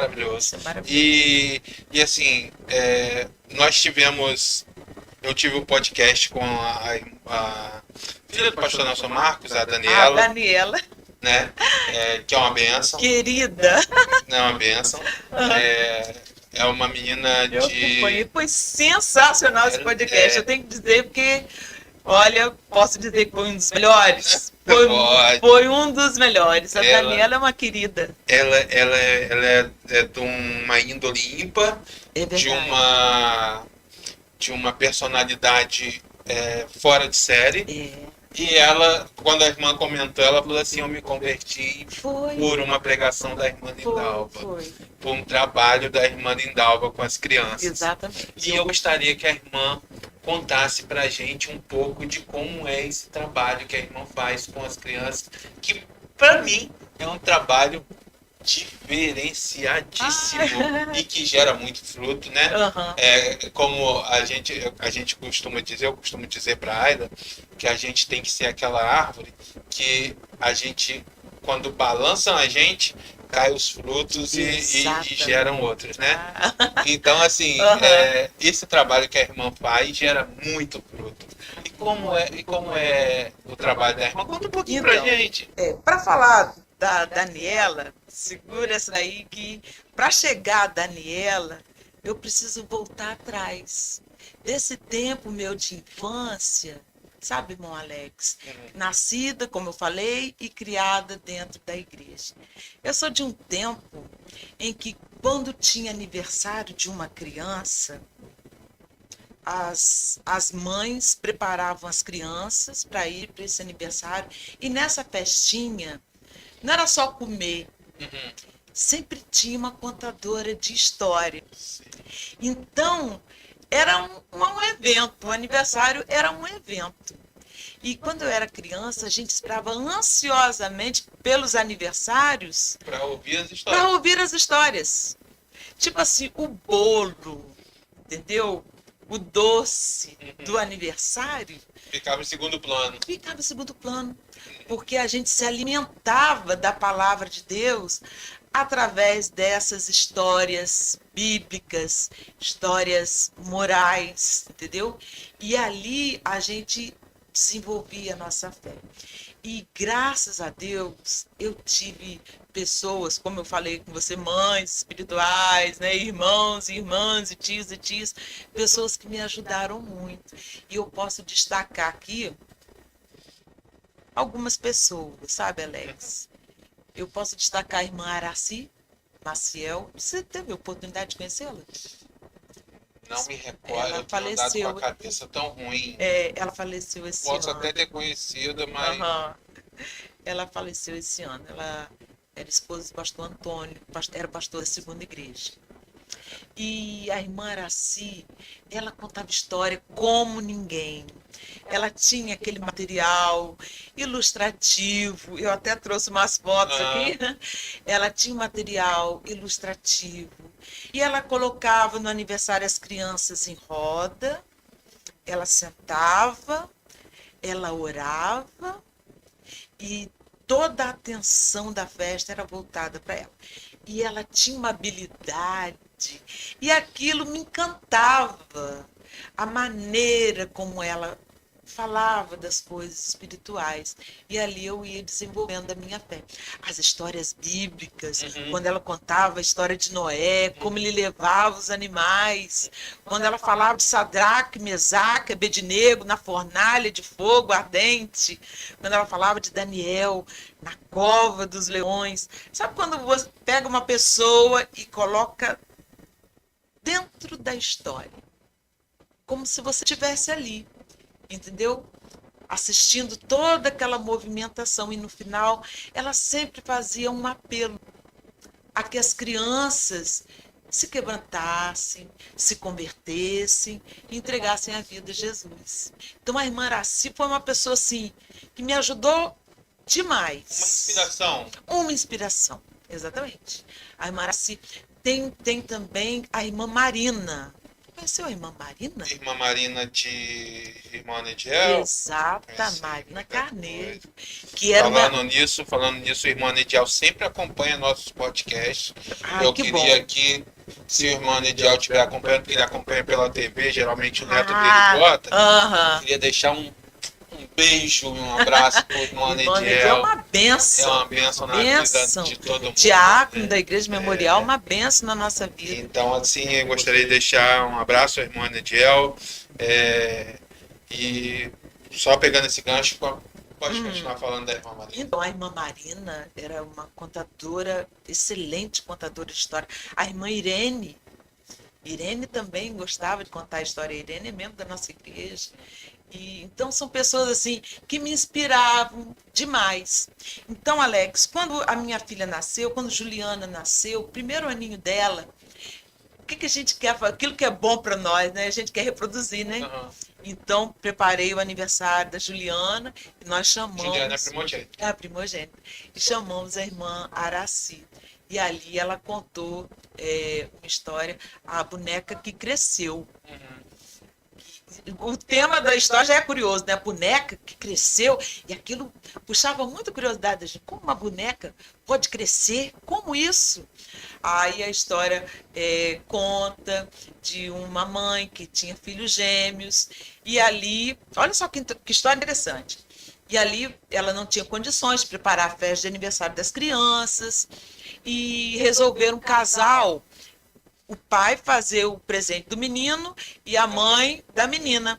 maravilhoso. Isso é maravilhoso. E assim, eu tive um podcast com a filha do pastor Nelson Marcos, a A Daniela, Daniela, né? Que é uma benção, querida. né? Uma benção. É, é uma menina Eu acompanhei. de. Foi sensacional esse podcast. Eu tenho que dizer porque, olha, posso dizer que foi um dos melhores. Pode. Foi um dos melhores. A Ela, Daniela é uma querida. ela é de uma índole ímpar, É de verdade. uma personalidade fora de série. É. E ela, quando a irmã comentou, ela falou assim: eu me converti Foi. por uma pregação da irmã Foi, Lindalva, foi. por um trabalho da irmã Lindalva com as crianças. Exatamente. E eu gostaria que a irmã contasse pra gente um pouco de como é esse trabalho que a irmã faz com as crianças, que pra mim é um trabalho diferenciadíssimo e que gera muito fruto, né? Aham. Como a gente costuma dizer, eu costumo dizer para Aida, que a gente tem que ser aquela árvore que a gente, quando balançam a gente, cai os frutos e Exatamente. geram outros, né? Ah. Então, assim, Aham. esse trabalho que a irmã faz gera muito fruto. E como é o trabalho da irmã? Conta um pouquinho pra Então, gente. para falar da Daniela, segura essa daí que para chegar a Daniela, eu preciso voltar atrás. Desse tempo meu de infância, sabe, irmão Alex? Nascida, como eu falei, e criada dentro da igreja. Eu sou de um tempo em que, quando tinha aniversário de uma criança, as mães preparavam as crianças para ir para esse aniversário. E nessa festinha, não era só comer, sempre tinha uma contadora de história. Então, era um evento, o aniversário era um evento. E quando eu era criança, a gente esperava ansiosamente pelos aniversários Para ouvir as para histórias. ouvir as histórias. Tipo assim, o bolo, entendeu? O doce do aniversário Ficava em segundo plano. ficava em segundo plano, porque a gente se alimentava da palavra de Deus através dessas histórias bíblicas, histórias morais, entendeu? E ali a gente desenvolvia a nossa fé. E graças a Deus eu tive pessoas, como eu falei com você, mães espirituais, né, irmãos e irmãs, e tias, pessoas que me ajudaram muito. E eu posso destacar aqui algumas pessoas, sabe, Alex? Eu posso destacar a irmã Araci Maciel. Você teve a oportunidade de conhecê-la? Não me recordo, Ela eu tenho andado faleceu. com a cabeça tão ruim. Ela faleceu esse Posso ano. até ter conhecido, mas Aham. Ela faleceu esse ano. Ela era esposa do pastor Antônio, era pastor da segunda igreja. E a irmã Araci, ela contava história como ninguém. Ela tinha aquele material ilustrativo. Eu até trouxe umas fotos aqui. Ela tinha um material ilustrativo. E ela colocava no aniversário as crianças em roda. Ela sentava, ela orava e toda a atenção da festa era voltada para ela. E ela tinha uma habilidade, e aquilo me encantava, a maneira como ela falava das coisas espirituais. E ali eu ia desenvolvendo a minha fé. As histórias bíblicas, quando ela contava a história de Noé, como ele levava os animais, quando ela falava de Sadraque, Mesaque, Abednego na fornalha de fogo ardente, quando ela falava de Daniel na cova dos leões. Sabe quando você pega uma pessoa e coloca dentro da história, como se você estivesse ali, entendeu? Assistindo toda aquela movimentação, e no final ela sempre fazia um apelo a que as crianças se quebrantassem, se convertessem e entregassem a vida a Jesus. Então a irmã Araci foi uma pessoa assim que me ajudou demais. uma inspiração. Uma inspiração, exatamente. A irmã Araci tem também a irmã Marina. conheceu a irmã Marina? Irmã Marina de Irmã Nediel. Exata, Conheci, Marina muita Carneiro. coisa. Que era uma. Falando nisso, o irmão Nediel sempre acompanha nossos podcasts. Ai, Eu que queria bom. que, se o irmão Nediel estiver acompanhando, porque ele acompanha pela TV, geralmente o neto dele Ah, bota, aham. queria deixar um beijo e um abraço pro irmão Irmã Nedia é Nediel. uma É benção. uma bênção na vida Benção. de todo mundo, Diácono né? da Igreja Memorial, uma benção na nossa vida. Então, assim, eu gostaria de deixar um abraço à irmã Nediel. E só pegando esse gancho, pode continuar falando da irmã Marina. Então, a irmã Marina era uma contadora, excelente contadora de história. A irmã Irene também gostava de contar a história. A Irene é membro da nossa igreja. E, então, são pessoas assim que me inspiravam demais. Então, Alex, quando a minha filha nasceu, quando Juliana nasceu, o primeiro aninho dela, o que a gente quer? Aquilo que é bom para nós, né? A gente quer reproduzir, né? Uhum. Então, preparei o aniversário da Juliana e nós Juliana é chamamos. primogênita. É a primogênita. E chamamos a irmã Araci. E ali ela contou uma história, a boneca que cresceu. O tema da história já é curioso, né? A boneca que cresceu, e aquilo puxava muita curiosidade da gente. Como uma boneca pode crescer? Como isso? Aí a história conta de uma mãe que tinha filhos gêmeos, e ali, olha só que história interessante. E ali ela não tinha condições de preparar a festa de aniversário das crianças, e resolveram um casal, o pai fazer o presente do menino e a mãe da menina.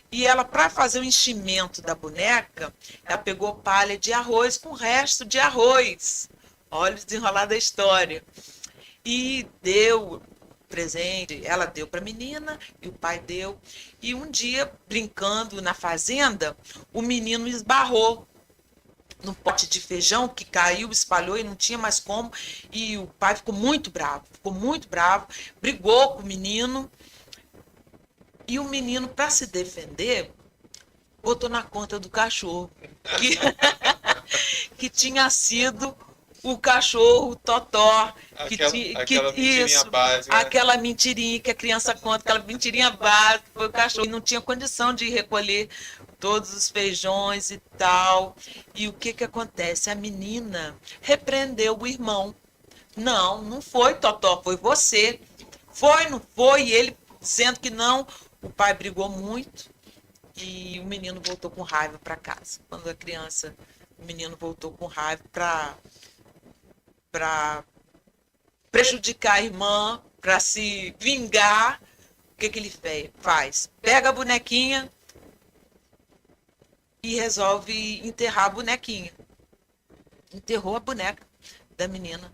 E ela, para fazer o enchimento da boneca, ela pegou palha de arroz com resto de arroz. Olha o desenrolar da história. E deu presente, ela deu para a menina e o pai deu. E um dia, brincando na fazenda, o menino esbarrou no pote de feijão que caiu, espalhou e não tinha mais como. E o pai ficou muito bravo, brigou com o menino. E o menino, para se defender, botou na conta do cachorro, que, que tinha sido o cachorro Totó. Aquela mentirinha básica. Aquela mentirinha que a criança conta, aquela mentirinha básica, foi o cachorro. E não tinha condição de recolher todos os feijões e tal. E o que acontece? A menina repreendeu o irmão. Não, não foi, Totó, foi você. Foi, não foi? E ele dizendo que não, o pai brigou muito e o menino voltou com raiva para casa. Quando a criança, o menino voltou com raiva para prejudicar a irmã, para se vingar, o que ele faz? Pega a bonequinha e resolve enterrar a bonequinha. Enterrou a boneca da menina.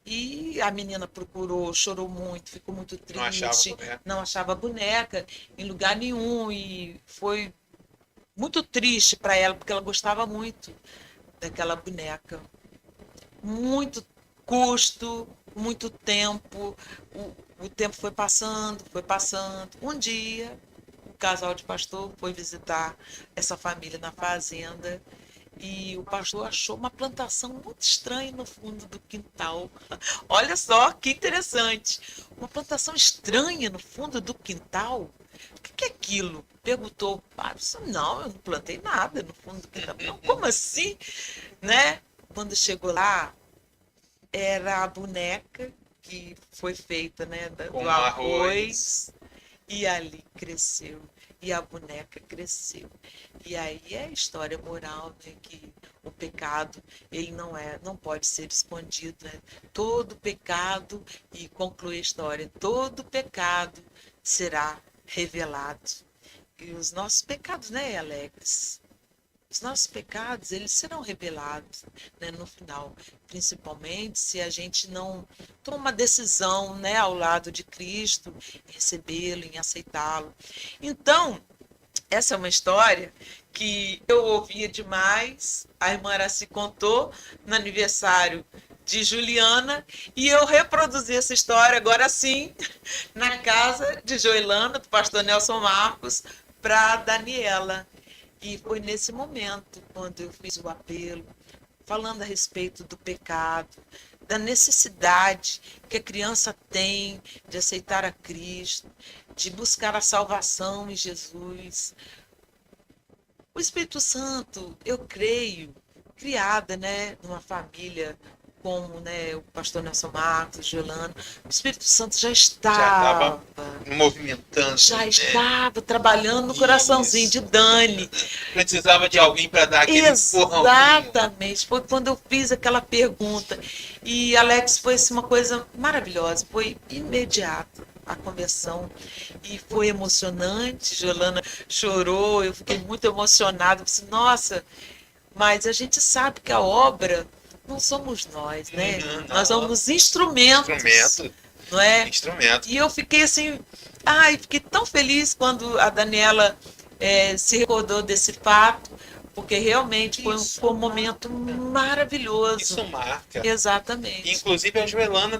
E a menina procurou, chorou muito, ficou muito triste, não achava a boneca em lugar nenhum. E foi muito triste para ela, porque ela gostava muito daquela boneca. Muito custo, muito tempo, o tempo foi passando, foi passando. Um dia, o casal de pastor foi visitar essa família na fazenda e o pastor achou uma plantação muito estranha no fundo do quintal. Olha só que interessante. Uma plantação estranha no fundo do quintal? O que é aquilo? Perguntou o padre. Não, eu não plantei nada no fundo do quintal. Não, como assim? Né? Quando chegou lá, era a boneca que foi feita, né, do arroz, e ali cresceu, e a boneca cresceu. E aí é a história moral, né, que o pecado, ele não pode ser escondido, né? Todo pecado, e conclui a história, todo pecado será revelado. E os nossos pecados, né, Alex? Os nossos pecados, eles serão revelados, né, no final, principalmente se a gente não toma uma decisão, né, ao lado de Cristo, em recebê-lo, em aceitá-lo. Então, essa é uma história que eu ouvia demais, a irmã Araci contou no aniversário de Juliana, e eu reproduzi essa história agora sim, na casa de Joelana, do pastor Nelson Marcos, para Daniela. E foi nesse momento, quando eu fiz o apelo, falando a respeito do pecado, da necessidade que a criança tem de aceitar a Cristo, de buscar a salvação em Jesus. O Espírito Santo, eu creio, criada, né, numa família como, né, o pastor Nelson Marcos, Giolano, o Espírito Santo já estava Movimentando, já né? estava trabalhando no coraçãozinho de Isso. Dani. Precisava de alguém para dar aquele empurrãozinho. Exatamente, foi quando eu fiz aquela pergunta. E Alex, foi assim, uma coisa maravilhosa, foi imediato a conversão e foi emocionante. Giolana chorou, eu fiquei muito emocionada. Eu disse, nossa, mas a gente sabe que a obra não somos nós, né? Nós somos instrumentos, Instrumento. não é? Instrumento. E eu fiquei assim, fiquei tão feliz quando a Daniela se recordou desse fato, porque realmente foi um momento maravilhoso. Isso marca. Exatamente. Inclusive a Joelana